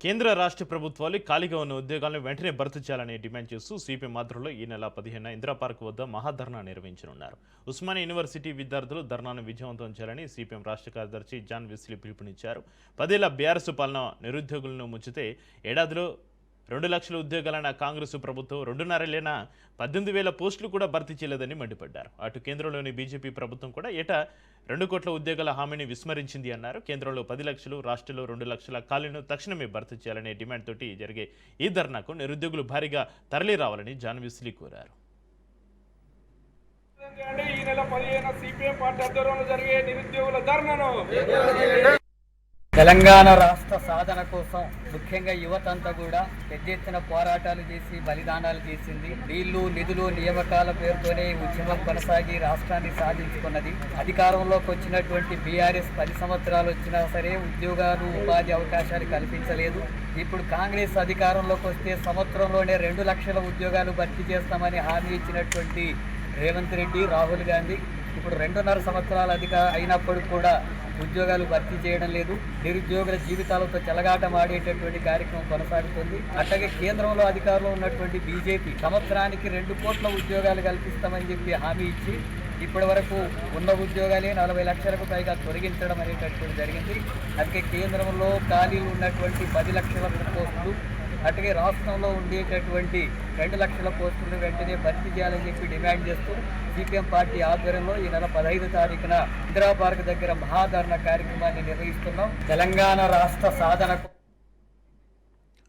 కేంద్ర రాష్ట్ర ప్రభుత్వాలు ఖాళీగా ఉన్న ఉద్యోగాలను వెంటనే భర్తీ చేయాలని డిమాండ్ చేస్తూ సిపిఎం ఆధ్వర్యంలో ఈ నెల 15న ఇందిరా పార్క్ వద్ద మహాధర్నా నిర్వహించనున్నారు. ఉస్మానియా యూనివర్సిటీ విద్యార్థులు ధర్నాను విజయవంతం చేయాలని సిపిఎం రాష్ట్ర కార్యదర్శి జాన్ వెస్లీ పిలుపునిచ్చారు. 10 ఏళ్ల బీఆర్ఎస్ పాలన నిరుద్యోగులను ముంచితే ఏడాదిలో 2 లక్షల ఉద్యోగాలైన కాంగ్రెస్ ప్రభుత్వం 2.5 18,000 పోస్టులు కూడా భర్తీ చేయలేదని మండిపడ్డారు. అటు కేంద్రంలోని బీజేపీ ప్రభుత్వం కూడా ఏటా 2 కోట్ల ఉద్యోగాల హామీని విస్మరించింది అన్నారు. కేంద్రంలో 10 లక్షలు, రాష్ట్రంలో 2 లక్షల ఖాళీలను తక్షణమే భర్తీ చేయాలనే డిమాండ్ తోటి జరిగే ఈ ధర్నాకు నిరుద్యోగులు భారీగా తరలి రావాలని జాన్ వెస్లీ కోరారు. ఈ నెల 15న సిపిఎం పార్టీ ఆధ్వర్యంలో జరిగే నిరుద్యోగుల ధర్నాను తెలంగాణ రాష్ట్ర సాధన కోసం ముఖ్యంగా యువతంతా కూడా పెద్ద ఎత్తున పోరాటాలు చేసి బలిదానాలు చేసింది. నీళ్లు, నిధులు, నియామకాల పేరుతోనే ఉద్యమం కొనసాగి రాష్ట్రాన్ని సాధించుకున్నది. అధికారంలోకి వచ్చినటువంటి బీఆర్ఎస్ 10 సంవత్సరాలు వచ్చినా సరే ఉద్యోగాలు, ఉపాధి అవకాశాలు కల్పించలేదు. ఇప్పుడు కాంగ్రెస్ అధికారంలోకి వస్తే సంవత్సరంలోనే 2 లక్షల ఉద్యోగాలు భర్తీ చేస్తామని హామీ ఇచ్చినటువంటి రేవంత్ రెడ్డి, రాహుల్ గాంధీ ఇప్పుడు 2.5 సంవత్సరాలు అయినప్పుడు కూడా ఉద్యోగాలు భర్తీ చేయడం లేదు. నిరుద్యోగుల జీవితాలతో చెలగాటం ఆడేటటువంటి కార్యక్రమం కొనసాగుతుంది. అట్లాగే కేంద్రంలో అధికారంలో ఉన్నటువంటి బీజేపీ సంవత్సరానికి 2 కోట్ల ఉద్యోగాలు కల్పిస్తామని చెప్పి హామీ ఇచ్చి ఇప్పటి వరకు ఉన్న ఉద్యోగాలే 40 లక్షలకు పైగా తొలగించడం అనేటటువంటి జరిగింది. అందుకే కేంద్రంలో ఖాళీలు ఉన్నటువంటి 10 లక్షల పోస్టులు, అట్లాగే రాష్ట్రంలో ఉండేటటువంటి 2 లక్షల పోస్టులను వెంటనే భర్తీ చేయాలని చెప్పి డిమాండ్ చేస్తూ సిపిఎం పార్టీ ఆధ్వర్యంలో ఈ నెల 15 తారీఖున ఇందిరా పార్క్ దగ్గర మహాధర్నా కార్యక్రమాన్ని నిర్వహిస్తున్నాం. తెలంగాణ రాష్ట్ర సాధనకు